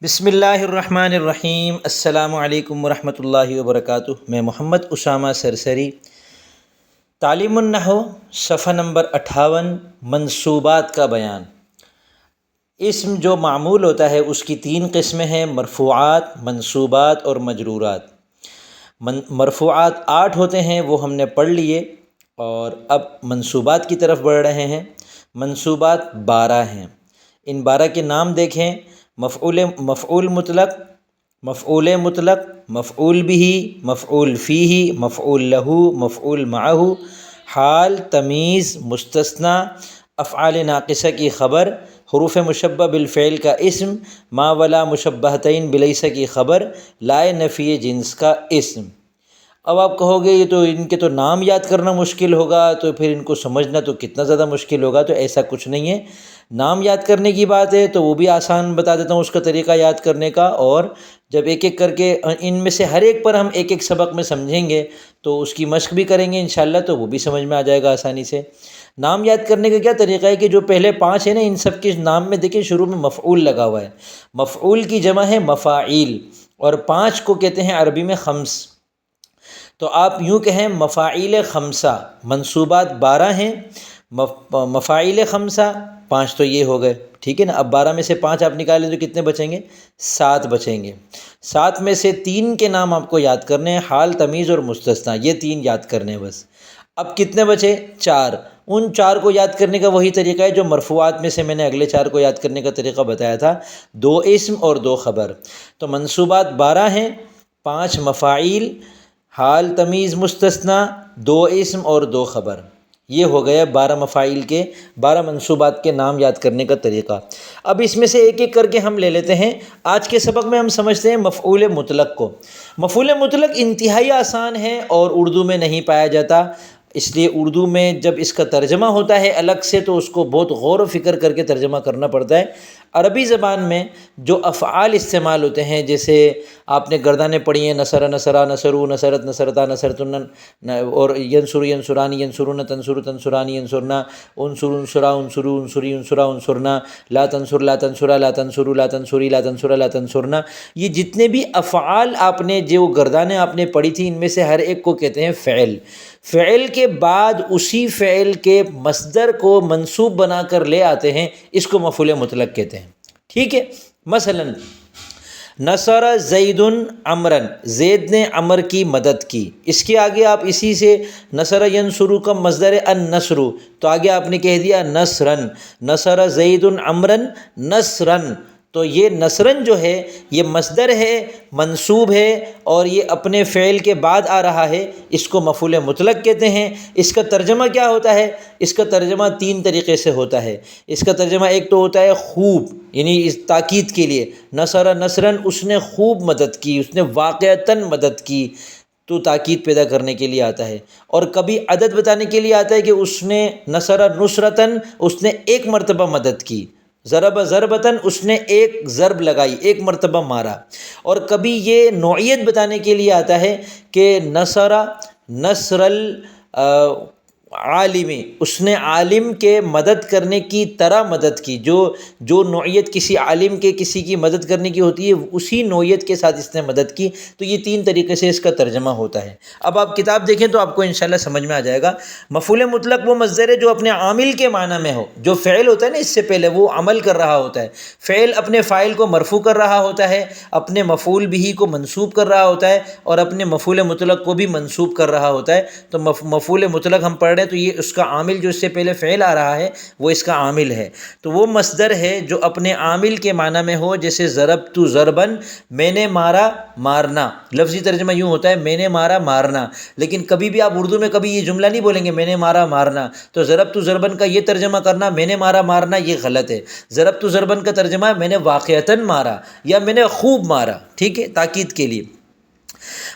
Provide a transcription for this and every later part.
بسم اللہ الرحمن الرحیم۔ السلام علیکم ورحمۃ اللہ وبرکاتہ۔ میں محمد اسامہ سرسری۔ تعلیم النحو صفحہ نمبر 58، منصوبات کا بیان۔ اسم جو معمول ہوتا ہے اس کی تین قسمیں ہیں: مرفوعات، منصوبات اور مجرورات۔ مرفوعات 8 ہوتے ہیں، وہ ہم نے پڑھ لیے، اور اب منصوبات کی طرف بڑھ رہے ہیں۔ منصوبات 12 ہیں۔ ان 12 کے نام دیکھیں: مفعول مطلق، مفعول مطلق، مفعول به، مفعول فیہ، مفعول لہ، مفعول معہ، حال، تمییز، مستثنیٰ، افعال ناقصہ کی خبر، حروف مشبہ بالفعل کا اسم، ما ولا مشبہتین بلیس کی خبر، لائے نفی جنس کا اسم۔ اب آپ کہو گے یہ تو ان کے تو نام یاد کرنا مشکل ہوگا، تو پھر ان کو سمجھنا تو کتنا زیادہ مشکل ہوگا۔ تو ایسا کچھ نہیں ہے، نام یاد کرنے کی بات ہے تو وہ بھی آسان بتا دیتا ہوں اس کا طریقہ یاد کرنے کا، اور جب ایک ایک کر کے ان میں سے ہر ایک پر ہم ایک ایک سبق میں سمجھیں گے تو اس کی مشق بھی کریں گے انشاءاللہ، تو وہ بھی سمجھ میں آ جائے گا آسانی سے۔ نام یاد کرنے کا کیا طریقہ ہے کہ جو پہلے 5 ہیں نا، ان سب کے نام میں دیکھیں شروع میں مفعول لگا ہوا ہے۔ مفعول کی جمع ہے مفاعیل، اور 5 کو کہتے ہیں عربی میں خمس۔ تو آپ یوں کہیں مفاعیل خمسہ۔ منصوبات 12 ہیں، مفاعیل خمسہ 5 تو یہ ہو گئے، ٹھیک ہے نا۔ اب 12 میں سے 5 آپ نکالیں تو کتنے بچیں گے؟ 7 بچیں گے۔ 7 میں سے 3 کے نام آپ کو یاد کرنے ہیں: حال، تمیز اور مستثنیٰ۔ یہ 3 یاد کرنے ہیں بس۔ اب کتنے بچے؟ 4۔ ان 4 کو یاد کرنے کا وہی طریقہ ہے جو مرفوعات میں سے میں نے اگلے 4 کو یاد کرنے کا طریقہ بتایا تھا: 2 اسم اور 2 خبر۔ تو منصوبات 12 ہیں، 5 مفاعیل، حال، تمیز، مستثنیٰ، 2 اسم اور 2 خبر۔ یہ ہو گیا 12 مفاعیل کے، 12 منصوبات کے نام یاد کرنے کا طریقہ۔ اب اس میں سے ایک ایک کر کے ہم لے لیتے ہیں۔ آج کے سبق میں ہم سمجھتے ہیں مفعول مطلق کو۔ مفعول مطلق انتہائی آسان ہے اور اردو میں نہیں پایا جاتا، اس لیے اردو میں جب اس کا ترجمہ ہوتا ہے الگ سے تو اس کو بہت غور و فکر کر کے ترجمہ کرنا پڑتا ہے۔ عربی زبان میں جو افعال استعمال ہوتے ہیں، جیسے آپ نے گردانیں پڑھی ہیں: نصر، نصرا، نصرو، نصرت، نصرتا، نصرتن، اور ینصر، ینصرانی، ینصرون، تنصر، تنصرانی، ینصرنا، انصر، انصرا، انصرو، انصری، انصرا، انصرنا، لا تنصر، لا تنصرا، لا تنصرو، لا تنصری، لا تنصرا، لا تنصرنا۔ یہ جتنے بھی افعال آپ نے، جو گردانیں آپ نے پڑھی تھیں، ان میں سے ہر ایک کو کہتے ہیں فعل۔ فعل کے بعد اسی فعل کے مصدر کو منصوب بنا کر لے آتے ہیں، اس کو مفعول مطلق کہتے ہیں، ٹھیک ہے۔ مثلا نصر زید عمرا، زید نے عمر کی مدد کی۔ اس کے آگے آپ اسی سے نصر ینصر کا مصدر النصر، تو آگے آپ نے کہہ دیا نصرا، نصر زید عمرا نصرا۔ تو یہ نصرن جو ہے یہ مصدر ہے، منصوب ہے، اور یہ اپنے فعل کے بعد آ رہا ہے، اس کو مفعول مطلق کہتے ہیں۔ اس کا ترجمہ کیا ہوتا ہے؟ اس کا ترجمہ 3 طریقے سے ہوتا ہے۔ اس کا ترجمہ ایک تو ہوتا ہے خوب، یعنی اس تاکید کے لیے، نصر نصرن، اس نے خوب مدد کی، اس نے واقعتاً مدد کی، تو تاکید پیدا کرنے کے لیے آتا ہے۔ اور کبھی عدد بتانے کے لیے آتا ہے کہ اس نے نصر نصرتاً، اس نے ایک مرتبہ مدد کی، ضرب ضربتاً، اس نے ایک ضرب لگائی، ایک مرتبہ مارا۔ اور کبھی یہ نوعیت بتانے کے لیے آتا ہے کہ نصر نصر العالم، اس نے عالم کے مدد کرنے کی طرح مدد کی، جو نوعیت کسی عالم کے کسی کی مدد کرنے کی ہوتی ہے اسی نوعیت کے ساتھ اس نے مدد کی۔ تو یہ 3 طریقے سے اس کا ترجمہ ہوتا ہے۔ اب آپ کتاب دیکھیں تو آپ کو انشاءاللہ سمجھ میں آ جائے گا۔ مفعول مطلق وہ مصدر ہے جو اپنے عامل کے معنی میں ہو۔ جو فعل ہوتا ہے نا، اس سے پہلے وہ عمل کر رہا ہوتا ہے، فعل اپنے فاعل کو مرفوع کر رہا ہوتا ہے، اپنے مفعول به کو منصوب کر رہا ہوتا ہے، اور اپنے مفعول مطلق کو بھی منصوب کر رہا ہوتا ہے۔ تو مفعول مطلق ہم پڑھ رہے ہیں تو یہ اس کا عامل، جو اس سے پہلے فعل آ رہا ہے وہ اس کا عامل ہے۔ تو وہ مصدر ہے جو اپنے عامل کے معنی میں ہو، جیسے ضربت ضربن، میں نے مارا، مارنا۔ لفظی ترجمہ یوں ہوتا ہے میں نے مارا، مارنا۔ لیکن کبھی بھی آپ اردو میں کبھی یہ جملہ نہیں بولیں گے میں نے مارا، مارنا۔ تو ضربت ضربن کا یہ ترجمہ کرنا میں نے مارا، مارنا، یہ غلط ہے۔ ضربت ضربن کا ترجمہ ہے میں نے واقعتاً مارا یا میں نے خوب مارا، ٹھیک ہے، تاکید کے لیے۔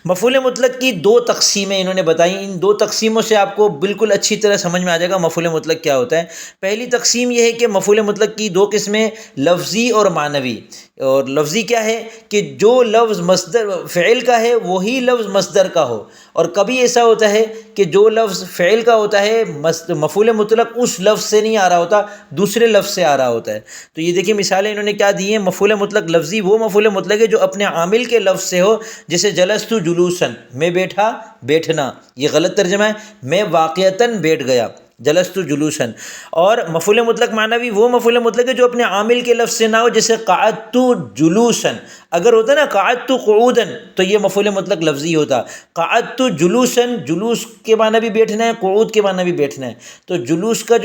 مفعول مطلق کی 2 تقسیمیں انہوں نے بتائی۔ ان 2 تقسیموں سے آپ کو بالکل اچھی طرح سمجھ میں آ جائے گا مفعول مطلق کیا ہوتا ہے۔ پہلی تقسیم یہ ہے کہ مفعول مطلق کی 2 قسمیں: لفظی اور معنوی۔ اور لفظی کیا ہے کہ جو لفظ مصدر فعل کا ہے وہی لفظ مصدر کا ہو، اور کبھی ایسا ہوتا ہے کہ جو لفظ فعل کا ہوتا ہے مفعول مطلق اس لفظ سے نہیں آ رہا ہوتا، دوسرے لفظ سے آ رہا ہوتا ہے۔ تو یہ دیکھیں مثالیں انہوں نے کیا دی ہیں، مفعول مطلق لفظی وہ مفعول مطلق ہے جو اپنے عامل کے لفظ سے ہو، جیسے جلست جلوسن، میں بیٹھا بیٹھنا، یہ غلط ترجمہ ہے، میں واقعتاً بیٹھ گیا، جلست جلوسن۔ اور مفعول مطلق معنی بھی وہ مفعول مطلق ہے جو اپنے عامل کے لفظ سے نہ ہو، جیسے قعدت جلوسن، اگر ہوتا نا قعدت قعودن تو یہ مفعول مطلق لفظی ہوتا، قعدت جلوسن، جلوس کے معنی بھی بیٹھنا ہے، قعود کے معنی بھی بیٹھنا ہے۔ تو جلوس کا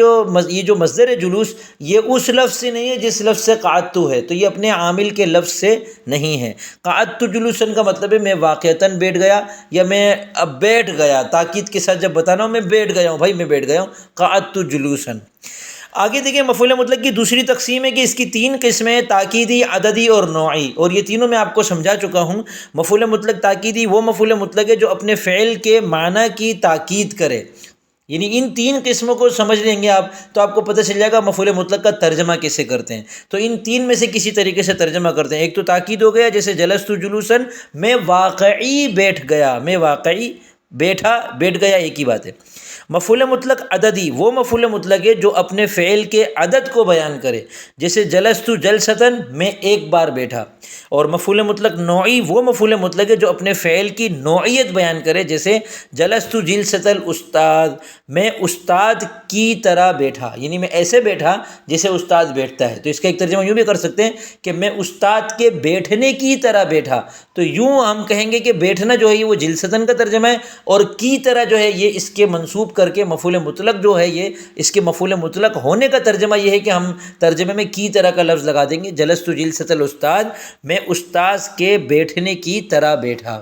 یہ جو مصدر ہے جلوس، یہ اس لفظ سے نہیں ہے جس لفظ سے قعدت ہے، تو یہ اپنے عامل کے لفظ سے نہیں ہے۔ قعدت جلوسن کا مطلب ہے میں واقعتاً بیٹھ گیا، یا میں اب بیٹھ گیا، تاکید کے ساتھ جب بتانا ہوں میں بیٹھ گیا ہوں، بھائی میں بیٹھ گیا ہوں، قعدت جلوسن۔ آگے دیکھیں مفعول مطلق کی دوسری تقسیم ہے کہ اس کی تین قسمیں، تاکیدی، عددی اور نوعی، اور یہ تینوں میں آپ کو سمجھا چکا ہوں۔ مفعول مطلق تاکیدی وہ مفعول مطلق ہے جو اپنے فعل کے معنی کی تاکید کرے، یعنی ان تین قسموں کو سمجھ لیں گے آپ تو آپ کو پتہ چل جائے گا مفعول مطلق کا ترجمہ کیسے کرتے ہیں۔ تو ان تین میں سے کسی طریقے سے ترجمہ کرتے ہیں۔ ایک تو تاکید ہو گیا، جیسے جلست جلوسن، میں واقعی بیٹھ گیا، میں واقعی بیٹھ گیا، ایک ہی بات ہے۔ مفعول مطلق عددی وہ مفعول مطلق ہے جو اپنے فعل کے عدد کو بیان کرے، جیسے جلست جلستاً، میں ایک بار بیٹھا۔ اور مفعول مطلق نوعی وہ مفعول مطلق ہے جو اپنے فعل کی نوعیت بیان کرے، جیسے جلست جلسۃ الاستاذ، میں استاد کی طرح بیٹھا، یعنی میں ایسے بیٹھا جیسے استاد بیٹھتا ہے۔ تو اس کا ایک ترجمہ یوں بھی کر سکتے ہیں کہ میں استاد کے بیٹھنے کی طرح بیٹھا۔ تو یوں ہم کہیں گے کہ بیٹھنا جو ہے یہ وہ جلستاً کا ترجمہ ہے، اور کی طرح جو ہے یہ اس کے منسوب کر کے مفعول مطلق جو ہے یہ اس کے مفعول مطلق ہونے کا ترجمہ یہ ہے کہ ہم ترجمے میں کی طرح کا لفظ لگا دیں گے، جلست جلسۃ الاستاذ، میں استاذ کے بیٹھنے کی طرح بیٹھا۔